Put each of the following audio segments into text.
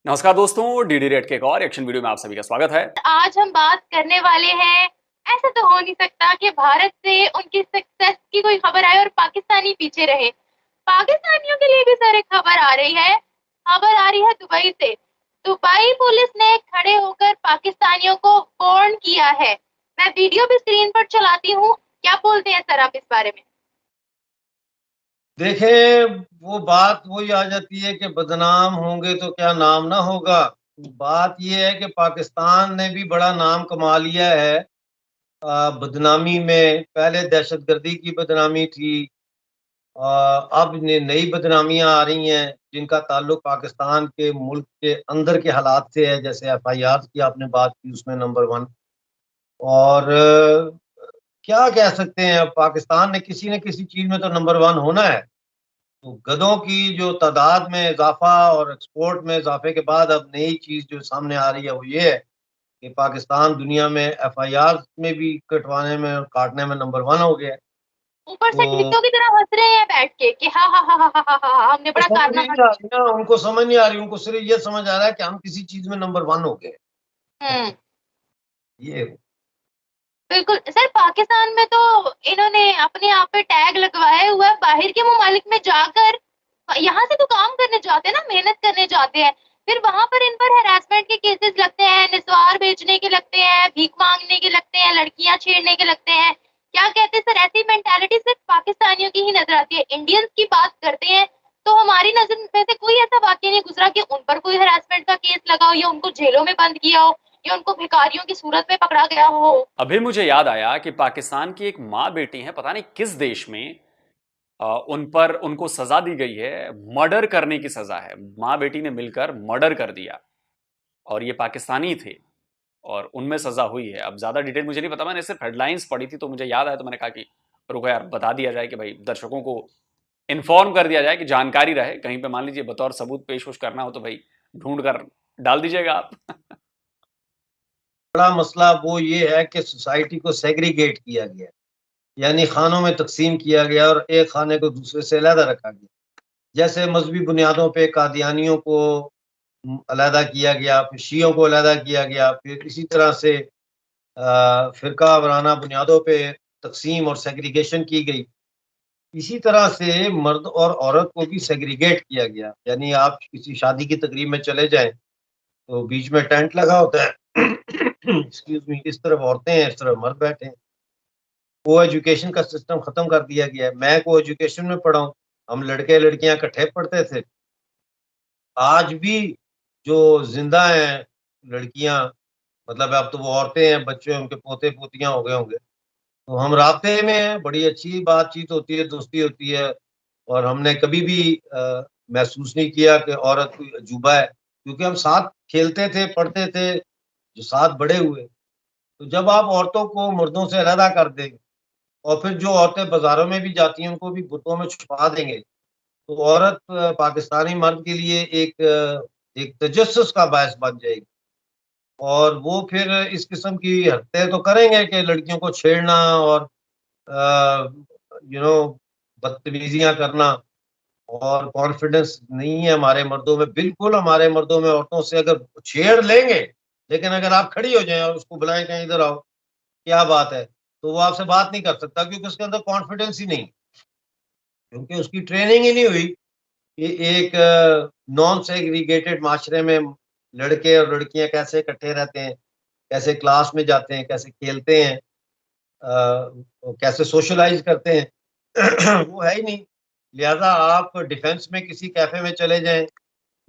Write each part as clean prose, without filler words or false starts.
नमस्कार दोस्तों, DD red के एक और एक्शन वीडियो में आप सभी का स्वागत है। आज हम बात करने वाले हैं। ऐसा तो हो नहीं सकता कि भारत से उनकी सक्सेस की कोई खबर आए और पाकिस्तानी पीछे रहे। पाकिस्तानियों के लिए भी सर एक खबर आ रही है। खबर आ रही है दुबई से। दुबई पुलिस ने खड़े होकर पाकिस्तानियों को वार्न किया है। मैं वीडियो भी स्क्रीन पर चलाती हूँ। क्या बोलते हैं सर आप इस बारे में? देखें, वो बात वही आ जाती है कि बदनाम होंगे तो क्या नाम ना होगा। बात ये है कि पाकिस्तान ने भी बड़ा नाम कमा लिया है। बदनामी में पहले दहशतगर्दी की बदनामी थी। अब नई बदनामियां आ रही हैं जिनका ताल्लुक पाकिस्तान के मुल्क के अंदर के हालात से है। जैसे एफआईआर की आपने बात की, उसमें नंबर वन। और क्या कह सकते हैं, अब पाकिस्तान ने किसी न किसी चीज में तो नंबर वन होना है। तो गधों की जो तादाद में इजाफा और एक्सपोर्ट में इजाफे के बाद अब नई चीज जो सामने आ रही है वो ये है कि पाकिस्तान दुनिया में एफआईआर में भी कटवाने में और काटने में नंबर वन हो गया है। ऊपर से तो ढिड्डों की तरह हंस रहे हैं बैठ के कि हा हा हा हा हा हा हा हा, हमने उनको बड़ा समझ कारनामा नहीं आ किया। रही ना, उनको समझ नहीं आ रही। उनको सिर्फ ये समझ आ रहा है कि हम किसी चीज में नंबर वन हो गए। हम्म। ये बिल्कुल सर, पाकिस्तान में तो इन्होंने अपने आप पे टैग लगवाया हुआ है। बाहर के ममालिक में जाकर यहाँ से तो काम करने जाते हैं ना, मेहनत करने जाते हैं। फिर वहां पर इन पर हैरेसमेंट के केसेस लगते हैं, निस्वार बेचने के लगते हैं, भीख मांगने के लगते हैं, लड़कियां छेड़ने के लगते हैं। क्या कहते हैं सर, ऐसी मेंटालिटी सिर्फ पाकिस्तानियों की ही नजर आती है। इंडियंस की बात करते हैं तो हमारी नजर में से कोई ऐसा वाक्य नहीं गुजरा कि उन पर कोई हरासमेंट का केस लगा हो या उनको जेलों में बंद किया हो या उनको भिखारियों की सूरत में पकड़ा गया हो। अभी मुझे याद आया कि पाकिस्तान की एक माँ बेटी है, पता नहीं किस देश में, उन पर उनको सजा दी गई है। मर्डर करने की सजा है। माँ बेटी ने मिलकर मर्डर कर दिया और ये पाकिस्तानी थे और उनमें सजा हुई है। अब ज्यादा डिटेल मुझे नहीं पता, मैंने सिर्फ हेडलाइंस पढ़ी थी तो मुझे याद आया, तो मैंने कहा कि रुको यार, बता दिया जाए कि भाई दर्शकों को इन्फॉर्म कर दिया जाए कि जानकारी रहे। कहीं पे मान लीजिए बतौर सबूत पेश वोश करना हो तो भाई ढूंढ कर डाल दीजिएगा आप। बड़ा मसला वो ये है कि सोसाइटी को सेग्रीगेट किया गया, यानी खानों में तकसीम किया गया और एक खाने को दूसरे से अलहदा रखा गया। जैसे मजहबी बुनियादों पे कादियानियों को अलहदा किया गया, फिर शियों को अलहदा किया गया, फिर इसी तरह से फिरका वाराना बुनियादों पे तकसीम और सेग्रीगेशन की गई। इसी तरह से मर्द और औरत को भी सेग्रीगेट किया गया। यानी आप किसी शादी की तकरीब में चले जाएं तो बीच में टेंट लगा होता है। एक्सक्यूज मी, इस तरफ औरतें हैं, इस तरफ मर्द बैठे हैं। को एजुकेशन का सिस्टम खत्म कर दिया गया है। मैं को एजुकेशन में पढ़ा हूँ, हम लड़के लड़कियां इकट्ठे पढ़ते थे। आज भी जो जिंदा हैं लड़कियां, मतलब अब तो वो औरतें हैं, बच्चे हैं, उनके पोते पोतियां हो गए होंगे, तो हम रास्ते में हैं, बड़ी अच्छी बातचीत होती है, दोस्ती होती है। और हमने कभी भी महसूस नहीं किया कि औरत कोई अजूबा है, क्योंकि हम साथ खेलते थे, पढ़ते थे, जो साथ बड़े हुए। तो जब आप औरतों को मर्दों से अलहदा कर देंगे और फिर जो औरतें बाजारों में भी जाती हैं उनको भी बुतों में छुपा देंगे, तो औरत पाकिस्तानी मर्द के लिए एक तजस्सुस का बायस बन जाएगी। और वो फिर इस किस्म की हरकतें तो करेंगे कि लड़कियों को छेड़ना और यू नो बदतमीजियां करना। और कॉन्फिडेंस नहीं है हमारे मर्दों में, बिल्कुल हमारे मर्दों में। औरतों से अगर छेड़ लेंगे, लेकिन अगर आप खड़ी हो जाएं और उसको बुलाएं कहीं इधर आओ, क्या बात है, तो वो आपसे बात नहीं कर सकता, क्योंकि उसके अंदर कॉन्फिडेंस ही नहीं, क्योंकि उसकी ट्रेनिंग ही नहीं हुई कि एक नॉन सेग्रीगेटेड माशरे में लड़के और लड़कियां कैसे इकट्ठे रहते हैं, कैसे क्लास में जाते हैं, कैसे खेलते हैं, कैसे सोशलाइज करते हैं। वो है ही नहीं। लिहाजा आप डिफेंस में किसी कैफे में चले जाएं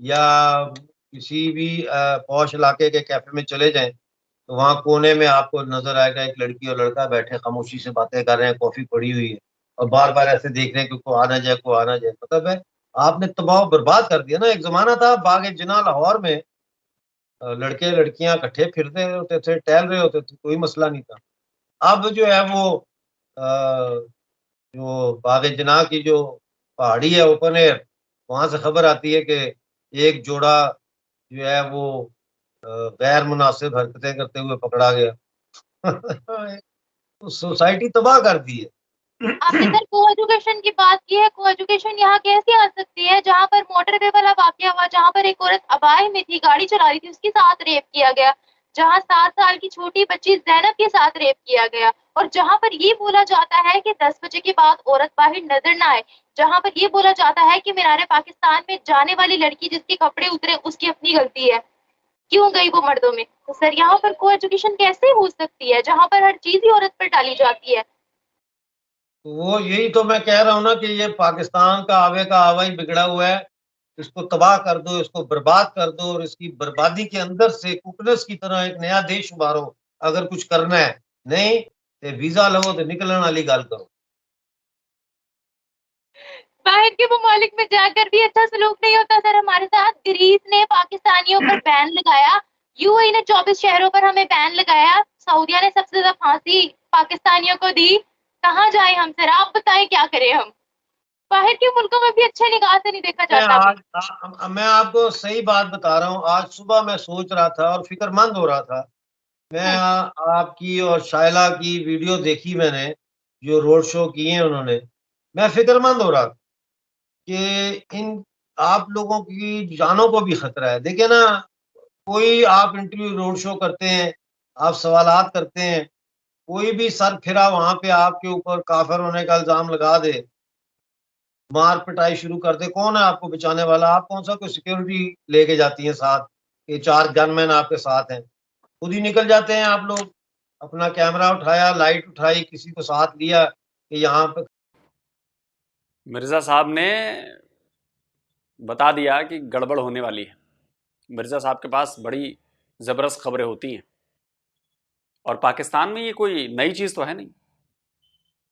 या किसी भी पॉश इलाके के कैफे में चले जाएं, तो वहाँ कोने में आपको नजर आएगा एक लड़की और लड़का बैठे खामोशी से बातें कर रहे हैं, कॉफी पड़ी हुई है, और बार बार ऐसे देख रहे हैं कि को आना जाए, को आना जाए। मतलब है, आपने तबाह बर्बाद कर दिया ना। एक जमाना था बाग जिना लाहौर में, लड़के लड़कियां इकट्ठे फिरते होते थे, टहल रहे होते थे, कोई मसला नहीं था। अब जो है वो जो बाग जिना की जो पहाड़ी है, ओपन एयर, वहां से खबर आती है कि एक जोड़ा जो है वो गैर मुनासिब हरकतें करते हुए पकड़ा गया। तो सोसाइटी तबाह कर दी है। आपने सर को एजुकेशन की बात की है, को एजुकेशन यहाँ कैसे आ सकती है जहाँ पर मोटरवे वाला वाकया हुआ, जहाँ पर एक औरत अबाए में थी, गाड़ी चला रही थी, उसके साथ रेप किया गया, जहाँ 7 साल की छोटी बच्ची जैनब के साथ रेप किया गया, और जहाँ पर ये बोला जाता है कि 10 बजे के बाद औरत बाहर नजर ना आए, जहाँ पर ये बोला जाता है कि मीनारे पाकिस्तान में जाने वाली लड़की जिसके कपड़े उतरे उसकी अपनी गलती है, क्यों गई वो मर्दों में। तो सर यहाँ पर को एजुकेशन कैसे हो सकती है जहाँ पर हर चीज ही औरत पर डाली जाती है। तो वो यही तो मैं कह रहा हूँ ना कि ये पाकिस्तान का आवे का आवा ही बिगड़ा हुआ है। इसको तबाह कर दो, इसको बर्बाद कर दो, और इसकी बर्बादी के अंदर से कुकनस की तरह एक नया देश उभारो अगर कुछ करना है। नहीं तो वीजा लो तो निकलने वाली गल करो। बाहर के ममालिक में जाकर भी अच्छा सलूक नहीं होता सर हमारे साथ। ग्रीस ने पाकिस्तानियों पर बैन लगाया, यूएई ने 24 शहरों पर हमें बैन लगाया, सऊदिया ने सबसे ज्यादा फांसी पाकिस्तानियों को दी। कहाँ जाए हम सर, आप बताएं क्या करें हम। बाहर के मुल्कों में भी अच्छे निगाह से नहीं देखा मैं जाता हमें। आज मैं आपको सही बात बता रहा हूँ। आज सुबह मैं सोच रहा था और फिक्रमंद हो रहा था। मैं हम्म, आपकी और शायला की वीडियो देखी मैंने, जो रोड शो किए हैं उन्होंने। मैं फिक्रमंद हो रहा था कि इन आप लोगों की जानों को भी खतरा है। देखिए ना, कोई आप इंटरव्यू रोड शो करते हैं, आप सवालात करते हैं, कोई भी सर फिरा वहां पे आपके ऊपर काफिर होने का इल्जाम लगा दे, मार पिटाई शुरू कर दे, कौन है आपको बचाने वाला? आप कौन सा कोई सिक्योरिटी लेके जाती हैं साथ, ये 4 गनमैन आपके साथ हैं? खुद ही निकल जाते हैं आप लोग। अपना कैमरा उठाया, लाइट उठाई, किसी को साथ लिया कि यहाँ पे। मिर्जा साहब ने बता दिया कि गड़बड़ होने वाली है। मिर्जा साहब के पास बड़ी जबरदस्त खबरें होती हैं, और पाकिस्तान में ये कोई नई चीज तो है नहीं।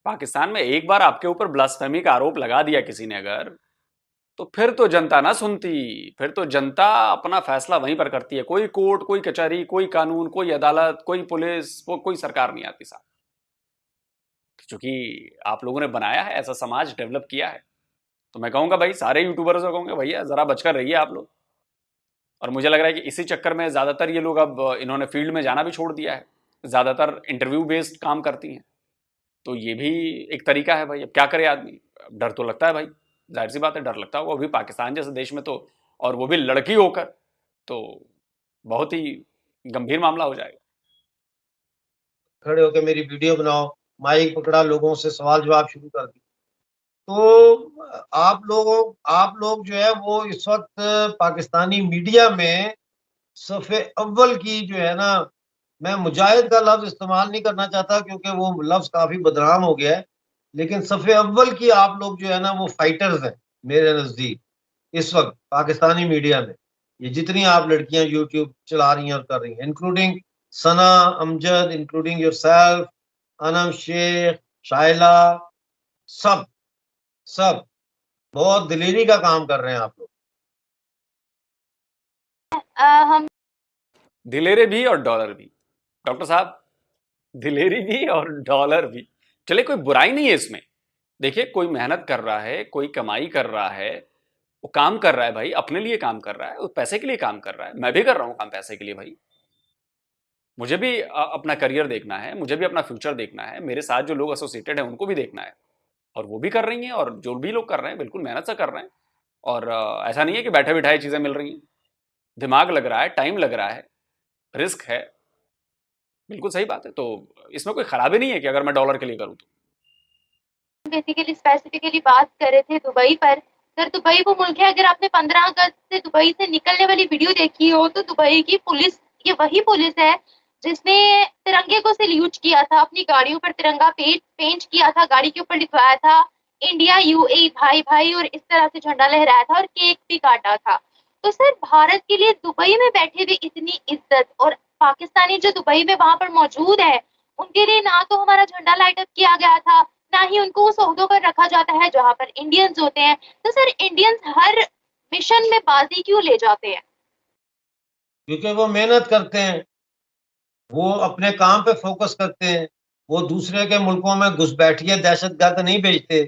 पाकिस्तान में एक बार आपके ऊपर ब्लास्फेमी का आरोप लगा दिया किसी ने अगर, तो फिर तो जनता ना सुनती। फिर तो जनता अपना फैसला वहीं पर करती है। कोई कोर्ट, कोई कचहरी, कोई कानून, कोई अदालत, कोई पुलिस, कोई सरकार नहीं आती साहब। क्योंकि आप लोगों ने बनाया है, ऐसा समाज डेवलप किया है। तो मैं कहूंगा भाई, सारे यूट्यूबर्स को कहूंगा भैया जरा बचकर रहिए आप लोग। और मुझे लग रहा है कि इसी चक्कर में ज्यादातर ये लोग, अब इन्होंने फील्ड में जाना भी छोड़ दिया है। ज्यादातर इंटरव्यू बेस्ड काम करती हैं। तो ये भी एक तरीका है भाई। अब क्या करे आदमी, डर तो लगता है भाई, जाहिर सी बात है डर लगता होगा। अभी पाकिस्तान जैसे देश में तो, और वो भी लड़की होकर, तो बहुत ही गंभीर मामला हो जाएगा। खड़े होकर मेरी वीडियो बनाओ, माइक पकड़ा, लोगों से सवाल जवाब शुरू कर दी। तो आप लोग जो है वो इस वक्त पाकिस्तानी मीडिया में सफ़े अव्वल की जो है ना, मैं मुजाहिद का लफ्ज इस्तेमाल नहीं करना चाहता क्योंकि वो लफ्ज काफी बदनाम हो गया है, लेकिन सफ़े अव्वल की आप लोग जो है ना वो फाइटर्स हैं मेरे नजदीक। इस वक्त पाकिस्तानी मीडिया में ये जितनी आप लड़कियां यूट्यूब चला रही हैं और कर रही हैं, इंक्लूडिंग सना, अमजद, इंक्लूडिंग योरसेल्फ, अनम शेख, शाइला, सब सब बहुत दिलेरी का काम कर रहे हैं आप लोग। हम दिलेरे भी और डॉलर भी, डॉक्टर साहब, दिलेरी भी और डॉलर भी। चले, कोई बुराई नहीं है इसमें। देखिए, कोई मेहनत कर रहा है, कोई कमाई कर रहा है, वो काम कर रहा है भाई, अपने लिए काम कर रहा है, वो पैसे के लिए काम कर रहा है। मैं भी कर रहा हूं काम पैसे के लिए भाई। मुझे भी अपना करियर देखना है, मुझे भी अपना फ्यूचर देखना है, मेरे साथ जो लोग एसोसिएटेड हैं उनको भी देखना है। और वो भी कर रही हैं, और जो भी लोग कर रहे हैं बिल्कुल मेहनत से कर रहे हैं। और ऐसा नहीं है कि बैठे बिठाए चीजें मिल रही हैं। दिमाग लग रहा है, टाइम लग रहा है, रिस्क है। बिल्कुल सही बात है। तो इसमें कोई खराबी नहीं है कि अगर मैं डॉलर के लिए करूँ तो। बेसिकली स्पेसिफिकली बात कर रहे थे दुबई पर। सर दुबई वो मुल्क है, अगर आपने 15 अगस्त से दुबई से निकलने वाली वीडियो देखी हो तो दुबई की पुलिस, ये वही पुलिस है जिसने तिरंगे को सल्यूट किया था, अपनी गाड़ियों पर तिरंगा पेंट किया था, गाड़ी के ऊपर लिखवाया था इंडिया यूएई भाई भाई, और इस तरह से झंडा लहराया था और केक भी काटा था। तो सर भारत के लिए दुबई में बैठे हुए इतनी इज्जत, और पाकिस्तानी जो दुबई में वहां पर मौजूद है उनके लिए ना तो हमारा झंडा लाइट अप किया गया था, ना ही उनको उस ओहदों पर रखा जाता है जहां पर इंडियंस होते हैं। तो सर इंडियंस हर मिशन में बाजी क्यों ले जाते हैं। क्योंकि वो मेहनत करते हैं, वो अपने काम पे फोकस करते हैं, वो दूसरे के मुल्कों में घुसपैठिए दहशतगर्द नहीं भेजते।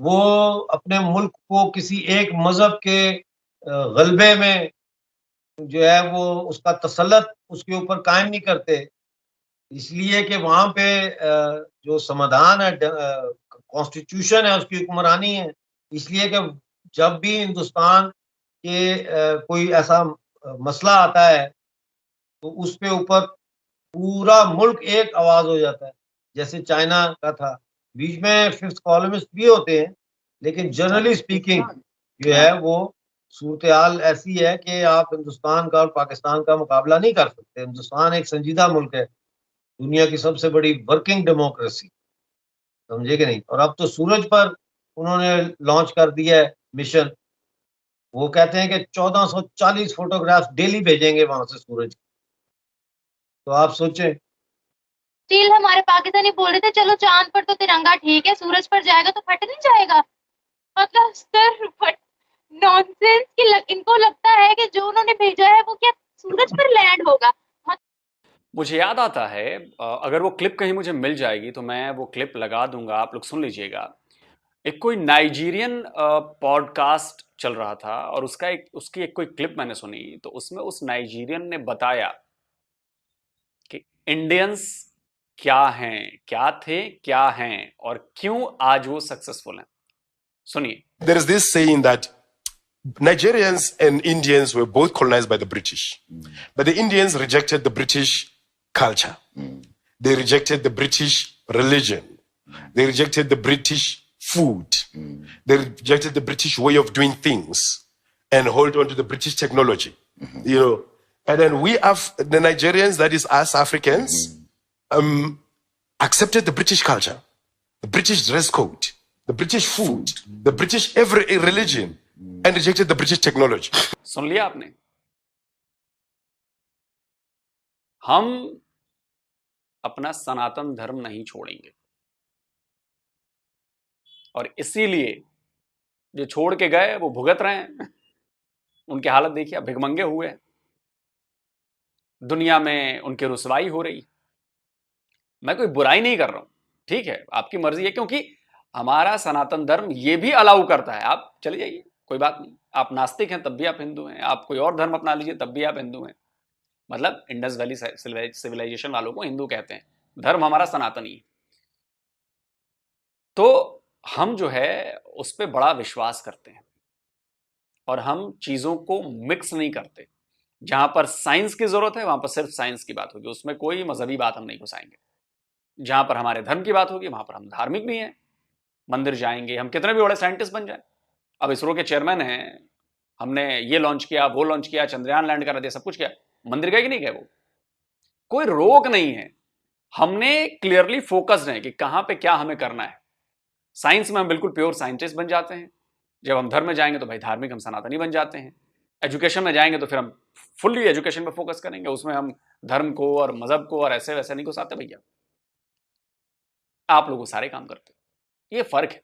वो अपने मुल्क को किसी एक मजहब के गलबे में जो है वो उसका तसल्लुत उसके ऊपर कायम नहीं करते। इसलिए कि वहां पे जो समाधान है कॉन्स्टिट्यूशन है, उसकी हुक्मरानी है। इसलिए कि जब भी हिंदुस्तान के कोई ऐसा मसला आता है तो उस पे ऊपर पूरा मुल्क एक आवाज हो जाता है। जैसे चाइना का था, बीच में फिफ्थ कॉलमिस्ट भी होते हैं, लेकिन जनरली स्पीकिंग जो है वो सूरत हाल ऐसी है कि आप हिंदुस्तान का और पाकिस्तान का मुकाबला नहीं कर सकते। हिंदुस्तान एक संजीदा मुल्क है, दुनिया की सबसे बड़ी वर्किंग डेमोक्रेसी, समझे कि नहीं। और अब तो सूरज पर उन्होंने लॉन्च कर दिया है मिशन। वो कहते हैं कि 1440 फोटोग्राफ डेली भेजेंगे वहां से सूरज। तो आप सोचें। स्टिल हमारे पाकिस्तानी बोल रहे थे चलो चांद पर तो तिरंगा ठीक है, सूरज पर जाएगा तो फट नहीं जाएगा। मतलब सर बट नॉनसेंस इनको लगता है कि जो उन्होंने भेजा है वो क्या सूरज पर लैंड होगा। मुझे याद आता है, अगर वो क्लिप कहीं मुझे मिल जाएगी तो मैं वो क्लिप लगा दूंगा, आप लोग सुन लीजिएगा। एक कोई नाइजीरियन पॉडकास्ट चल रहा था और उसकी एक कोई क्लिप मैंने सुनी, तो उसमें उस नाइजीरियन ने बताया कि इंडियंस क्या हैं, क्या थे, क्या हैं और क्यों आज वो सक्सेसफुल हैं। सुनिए। There is this saying that Nigerians and Indians were both colonized by the British, but the Indians rejected the British culture. They rejected the British religion. They rejected the British food. They rejected the British way of doing things and hold on to the British technology. You know, and then we have the Nigerians, that is us Africans, accepted the British culture, the British dress code, the British food, the British every religion, and rejected the British technology. सुन लिया आपने? हम अपना सनातन धर्म नहीं छोड़ेंगे, और इसीलिए जो छोड़ के गए वो भुगत रहे हैं। उनकी हालत देखिए, भिखमंगे हुए, दुनिया में उनकी रुसवाई हो रही। मैं कोई बुराई नहीं कर रहा हूं, ठीक है, आपकी मर्जी है, क्योंकि हमारा सनातन धर्म ये भी अलाउ करता है। आप चले जाइए, कोई बात नहीं। आप नास्तिक हैं तब भी आप हिंदू हैं, आप कोई और धर्म अपना लीजिए तब भी आप हिंदू हैं। मतलब इंडस वैली सिविलाइजेशन वालों को हिंदू कहते हैं, धर्म हमारा सनातनी है। तो हम जो है उस पर बड़ा विश्वास करते हैं और हम चीजों को मिक्स नहीं करते। जहां पर साइंस की जरूरत है वहां पर सिर्फ साइंस की बात होगी, उसमें कोई मजहबी बात हम नहीं घुसाएंगे। जहां पर हमारे धर्म की बात होगी वहां पर हम धार्मिक भी हैं, मंदिर जाएंगे, हम कितने भी बड़े साइंटिस्ट बन जाए। अब इसरो के चेयरमैन हैं, हमने ये लॉन्च किया, वो लॉन्च किया, चंद्रयान लैंड करा दिया, सब कुछ किया, मंदिर गए कि नहीं गए? वो कोई रोक नहीं है। हमने क्लियरली फोकस्ड है कि कहां पे क्या हमें करना है। साइंस में हम बिल्कुल प्योर साइंटिस्ट बन जाते हैं, जब हम धर्म में जाएंगे तो भाई धार्मिक हम सनातनी बन जाते हैं। एजुकेशन में जाएंगे तो फिर हम फुल्ली एजुकेशन पे फोकस करेंगे, उसमें हम धर्म को और मजहब को और ऐसे वैसे नहीं घुसाते। भैया आप लोग सारे काम करते, ये फर्क है।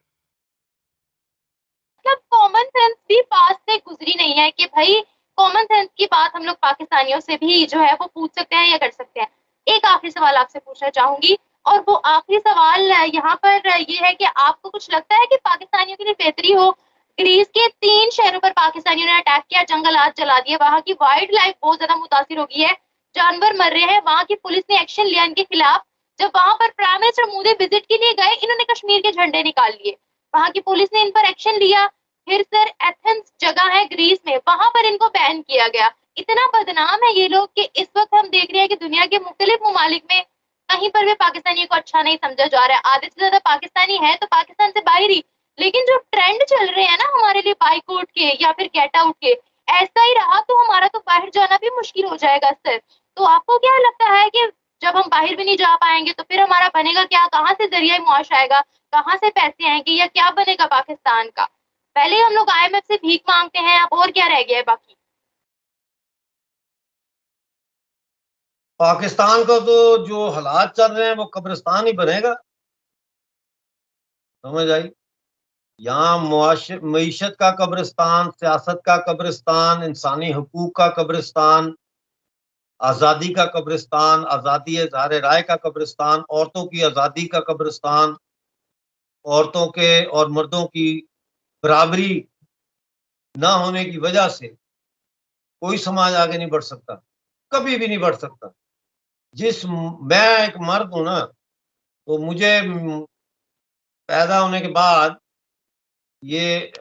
मतलब कॉमन सेंस भी पास से गुजरी नहीं है कि भाई कॉमन सेंस की बात हम लोग पाकिस्तानियों से भी जो है वो पूछ सकते हैं या कर सकते हैं। एक आखिरी सवाल आपसे पूछना चाहूंगी, और वो आखिरी सवाल यहाँ पर ये है कि आपको कुछ लगता है कि पाकिस्तानियों के लिए बेहतरी हो? ग्रीस के 3 शहरों पर पाकिस्तानियों ने अटैक किया, जंगलात जला दिए, वहां की वाइल्ड लाइफ बहुत ज्यादा मुतासिर हो गई है, जानवर मर रहे हैं, वहां की पुलिस ने एक्शन लिया इनके खिलाफ। जब वहां पर प्राइम मिनिस्टर मोदी विजिट के लिए गए, इन्होंने कश्मीर के झंडे निकाल लिए, वहां की पुलिस ने इन पर एक्शन लिया। फिर सर एथेंस जगह है ग्रीस में, वहां पर इनको बैन किया गया। इतना बदनाम है ये लोग कि इस वक्त हम देख रहे हैं कि दुनिया के मुख्तलिफ ममालिक में कहीं पर भी पाकिस्तानियों को अच्छा नहीं समझा जा रहा है। आधे से ज्यादा पाकिस्तानी है तो पाकिस्तान से बाहर ही, लेकिन जो ट्रेंड चल रहे हैं ना हमारे लिए बाइकआउट के या फिर गेट आउट के, ऐसा ही रहा तो हमारा तो बाहर जाना भी मुश्किल हो जाएगा सर। तो आपको क्या लगता है कि जब हम बाहर भी नहीं जा पाएंगे तो फिर हमारा बनेगा क्या? कहाँ से जरिया मुआश आएगा, कहाँ से पैसे आएंगे, या क्या बनेगा पाकिस्तान का? पहले हम लोग IMF से भीख मांगते हैं, अब और क्या रह गया है बाकी? पाकिस्तान का तो जो हालात चल रहे हैं वो कब्रिस्तान ही बनेगा, समझ आई। यहाँ मईशत का कब्रिस्तान, सियासत का कब्रिस्तान, इंसानी हकूक का कब्रिस्तान, आज़ादी का कब्रिस्तान, आज़ादी इज़हार राय का कब्रिस्तान, औरतों की आज़ादी का कब्रिस्तान, औरतों के और मर्दों की बराबरी ना होने की वजह से कोई समाज आगे नहीं बढ़ सकता, कभी भी नहीं बढ़ सकता। मैं एक मर्द हूं ना, तो मुझे पैदा होने के बाद ये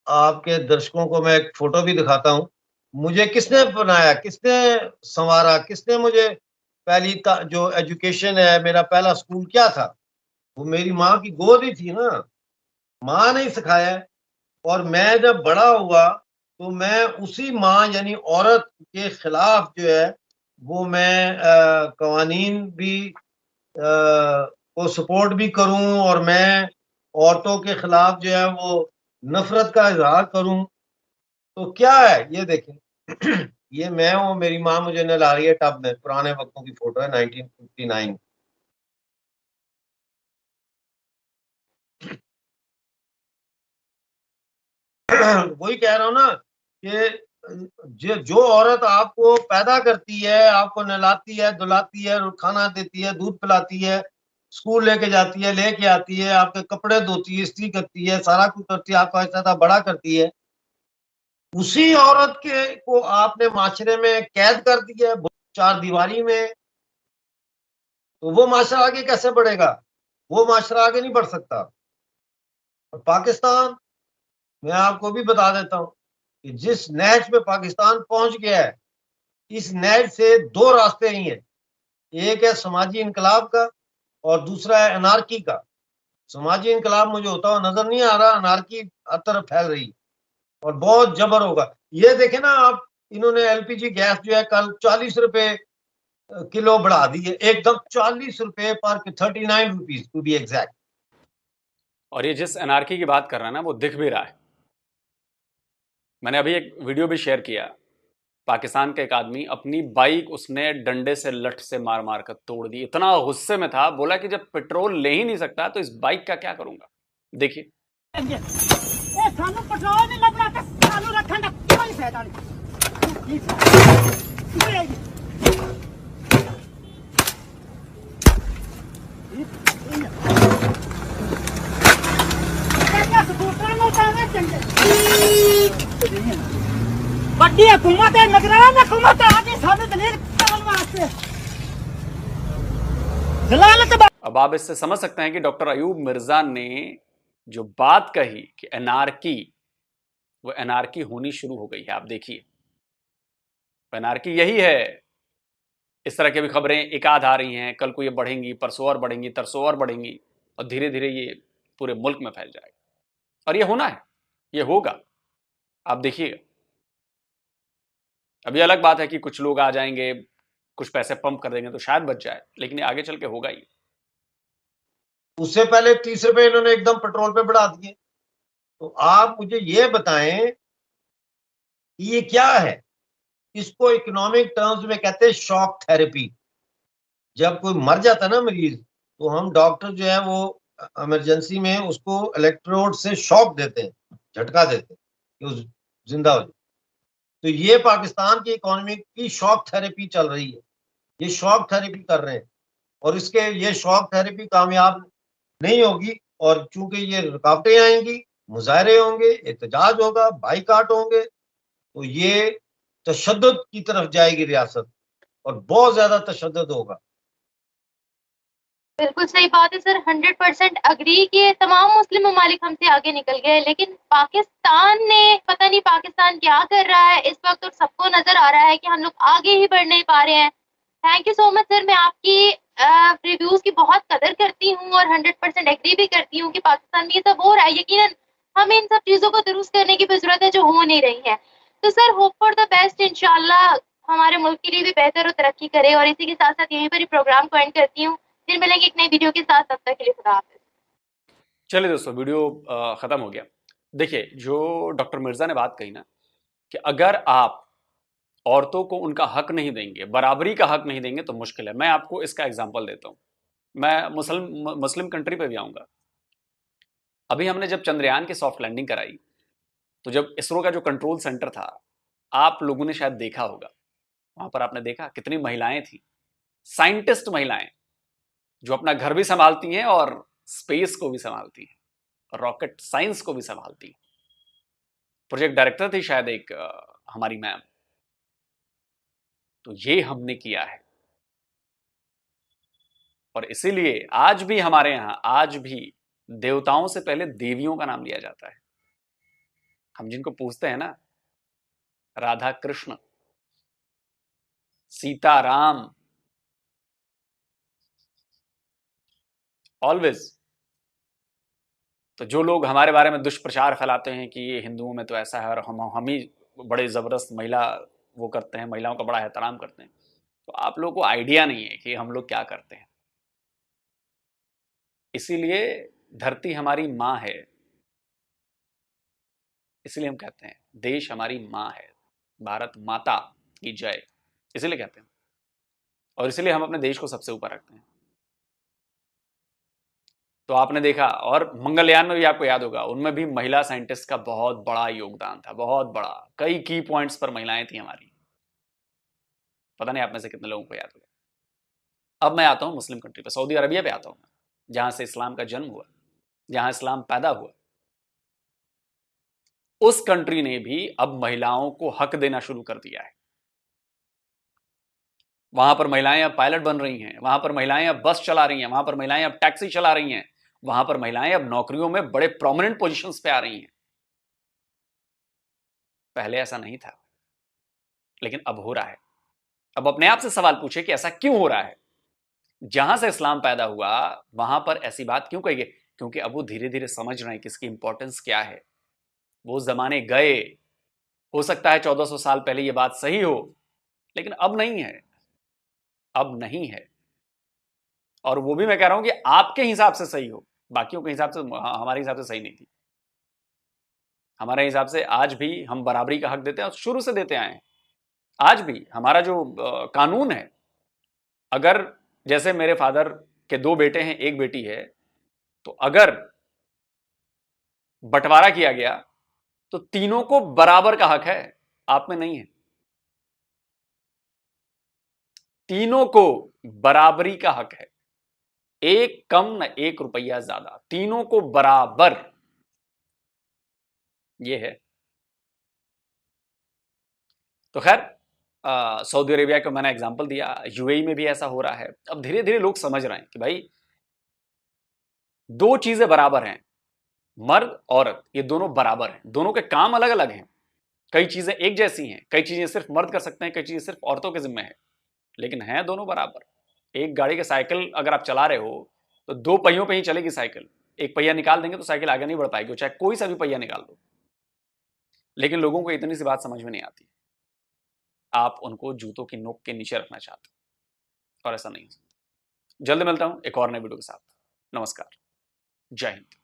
आपके दर्शकों को मैं एक फोटो भी दिखाता हूँ। मुझे किसने बनाया, किसने संवारा, किसने मुझे पहली जो एजुकेशन है, मेरा पहला स्कूल क्या था, वो मेरी माँ की गोद ही थी ना। माँ ने ही सिखाया है। और मैं जब बड़ा हुआ तो मैं उसी माँ यानी औरत के खिलाफ जो है वो मैं कवानीन भी को सपोर्ट भी करूं, और मैं औरतों के खिलाफ जो है वो नफरत का इजहार करूं। तो क्या है ये देखें। ये मैं हूँ, मेरी माँ मुझे नहला रही है टब में, पुराने वक्तों की फोटो है 1959। वही कह रहा हूँ ना कि जो औरत आपको पैदा करती है, आपको नहलाती है, धुलाती है, खाना देती है, दूध पिलाती है, स्कूल लेके जाती है, लेके आती है, आपके कपड़े धोती है, इस्त्री करती है, सारा कुछ करती है, आपको ऐसा बड़ा करती है, उसी औरत के को आपने माशरे में कैद कर दिया है, चार दीवारी में। तो वो माशरा आगे कैसे बढ़ेगा? वो माशरा आगे नहीं बढ़ सकता। और पाकिस्तान, मैं आपको भी बता देता हूं कि जिस नहज पे पाकिस्तान पहुंच गया है, इस नहज से दो रास्ते ही हैं। एक है समाजी इनकलाब का और दूसरा है अनारकी का। समाजी इनकलाब मुझे होता हुआ नजर नहीं आ रहा, अनारकी हर तरफ फैल रही और बहुत जबर होगा। ये देखे ना आप, इन्होंने एलपीजी गैस जो है कल 40 रुपए किलो बढ़ा दी है, एकदम 40 रुपए पर, 39 रुपीज टू बी एग्जैक्ट। और ये जिस एनार्की की बात कर रहा है ना, वो दिख भी रहा है। मैंने अभी एक वीडियो भी शेयर किया। पाकिस्तान का एक आदमी अपनी बाइक उसने डंडे से लठ से मार मार कर तोड़ दी। इतना गुस्से में था, बोला कि जब पेट्रोल ले ही नहीं सकता तो इस बाइक का क्या करूंगा। देखिए। बड़ी हुकूमत है, निगरान हुकूमत आगे सामने दलील करने वास्ते जलालत। अब आप इससे समझ सकते हैं कि डॉक्टर अयूब मिर्जा ने जो बात कही कि एनार्की, वो एनार्की होनी शुरू हो गई है। आप देखिए, एनार्की यही है। इस तरह की भी खबरें एक आध आ रही हैं, कल को ये बढ़ेंगी, परसों और बढ़ेंगी, तरसों और बढ़ेंगी, और धीरे धीरे ये पूरे मुल्क में फैल जाएगा। और ये होना है, ये होगा, आप देखिएगा। अभी अलग बात है कि कुछ लोग आ जाएंगे, कुछ पैसे पंप कर देंगे तो शायद बच जाए, लेकिन ये आगे चल के होगा ही। उससे पहले 30 रुपए इन्होंने एकदम पेट्रोल पे बढ़ा दिए। तो आप मुझे ये बताएं कि ये क्या है? इसको इकोनॉमिक टर्म्स में कहते हैं शॉक थेरेपी। जब कोई मर जाता है ना मरीज, तो हम डॉक्टर जो है वो इमरजेंसी में उसको इलेक्ट्रोड से शॉक देते हैं, झटका देते हैं कि वो जिंदा हो जाए। तो ये पाकिस्तान की इकोनॉमी की शॉक थेरेपी चल रही है। ये शॉक थेरेपी कर रहे हैं, और इसके ये शॉक थेरेपी कामयाब नहीं होगी। और चूंकि ये रुकावटें आएंगी, मुजाहरे होंगे, एहतजाज होगा, बाईकाट होंगे, तो ये तशद्दुद की तरफ जाएगी रियासत, और बहुत ज्यादा तशद्दुद होगा। बिल्कुल सही बात है सर, 100% अग्री कि तमाम मुस्लिम ममालिक हमसे आगे निकल गए, लेकिन पाकिस्तान ने पता नहीं पाकिस्तान क्या कर रहा है इस वक्त, और सबको नजर आ रहा है कि हम लोग आगे ही बढ़ नहीं पा रहे हैं। Thank you so much sir, मैं आपकी रिव्यूज की बहुत कदर करती हूँ और 100% एग्री भी करती हूँ कि पाकिस्तान में ये सब हो रहा है। यकीनन हमें इन सब चीजों को दुरुस्त करने की भी जरूरत है जो हो नहीं रही है। तो sir hope for the best, इंशाल्लाह हमारे मुल्क के लिए भी बेहतर और तरक्की करे। और इसी के साथ साथ यहीं पर ही प्रोग्राम को एंड करती हूँ। फिर मिलेंगे एक नई वीडियो के साथ, तब तक के लिए खुदा हाफिज। चलिए दोस्तों, वीडियो खत्म हो गया। देखिए, जो डॉक्टर मिर्जा ने बात कही ना, कि अगर आप औरतों को उनका हक नहीं देंगे, बराबरी का हक नहीं देंगे, तो मुश्किल है। मैं आपको इसका एग्जांपल देता हूं। मैं मुस्लिम कंट्री पे भी आऊंगा। अभी हमने जब चंद्रयान की सॉफ्ट लैंडिंग कराई, तो जब इसरो का जो कंट्रोल सेंटर था, आप लोगों ने शायद देखा होगा, वहां पर आपने देखा कितनी महिलाएं थी, साइंटिस्ट महिलाएं, जो अपना घर भी संभालती हैं और स्पेस को भी संभालती हैं, रॉकेट साइंस को भी संभालती हैं। प्रोजेक्ट डायरेक्टर थी शायद एक हमारी मैम। तो ये हमने किया है। और इसीलिए आज भी हमारे यहां आज भी देवताओं से पहले देवियों का नाम लिया जाता है। हम जिनको पूछते हैं ना, राधा कृष्ण, सीता राम, ऑलवेज। तो जो लोग हमारे बारे में दुष्प्रचार फैलाते हैं कि ये हिंदुओं में तो ऐसा है और हम ही बड़े जबरदस्त महिला वो करते हैं, महिलाओं का बड़ा एहतराम करते हैं, तो आप लोगों को आइडिया नहीं है कि हम लोग क्या करते हैं। इसीलिए धरती हमारी माँ है, इसलिए हम कहते हैं देश हमारी माँ है, भारत माता की जय, इसीलिए कहते हैं। और इसीलिए हम अपने देश को सबसे ऊपर रखते हैं। तो आपने देखा, और मंगलयान में भी आपको याद होगा, उनमें भी महिला साइंटिस्ट का बहुत बड़ा योगदान था, बहुत बड़ा। कई की पॉइंट्स पर महिलाएं थी हमारी। पता नहीं आप में से कितने लोगों को याद होगा। अब मैं आता हूं मुस्लिम कंट्री पे, सऊदी अरबिया पे आता हूं मैं, जहां से इस्लाम का जन्म हुआ, जहां इस्लाम पैदा हुआ। उस कंट्री ने भी अब महिलाओं को हक देना शुरू कर दिया है। वहां पर महिलाएं अब पायलट बन रही हैं, वहां पर महिलाएं अब बस चला रही हैं, वहां पर महिलाएं अब टैक्सी चला रही हैं, वहां पर महिलाएं अब नौकरियों में बड़े प्रोमिनेंट पोजीशंस पे आ रही हैं। पहले ऐसा नहीं था, लेकिन अब हो रहा है। अब अपने आप से सवाल पूछे कि ऐसा क्यों हो रहा है? जहां से इस्लाम पैदा हुआ वहां पर ऐसी बात क्यों कही गई? क्योंकि अब वो धीरे धीरे समझ रहे हैं कि इसकी इंपॉर्टेंस क्या है। वो जमाने गए, हो सकता है 1400 साल पहले ये बात सही हो, लेकिन अब नहीं है, अब नहीं है। और वो भी मैं कह रहा हूं कि आपके हिसाब से सही हो, बाकियों के हिसाब से, हमारे हिसाब से सही नहीं थी। हमारे हिसाब से आज भी हम बराबरी का हक देते हैं और शुरू से देते आए हैं। आज भी हमारा जो कानून है, अगर जैसे मेरे फादर के 2 बेटे हैं, 1 बेटी है, तो अगर बंटवारा किया गया तो तीनों को बराबर का हक है, आप में नहीं है। तीनों को बराबरी का हक है, एक कम न 1 रुपया ज्यादा, तीनों को बराबर, ये है। तो खैर, सऊदी अरेबिया को मैंने एग्जांपल दिया, यूएई में भी ऐसा हो रहा है। अब धीरे धीरे लोग समझ रहे हैं कि भाई 2 चीजें बराबर हैं, मर्द औरत ये दोनों बराबर हैं, दोनों के काम अलग अलग हैं। कई चीजें एक जैसी हैं, कई चीजें सिर्फ मर्द कर सकते हैं, कई चीजें सिर्फ औरतों के जिम्मे है, लेकिन हैं दोनों बराबर। एक गाड़ी के साइकिल अगर आप चला रहे हो तो 2 पहियों पे ही चलेगी साइकिल, एक पहिया निकाल देंगे तो साइकिल आगे नहीं बढ़ पाएगी, चाहे कोई सा भी पहिया निकाल दो। लेकिन लोगों को इतनी सी बात समझ में नहीं आती, आप उनको जूतों की नोक के नीचे रखना चाहते हो, और ऐसा नहीं। जल्द मिलता हूं एक और नए वीडियो के साथ। नमस्कार, जय हिंद।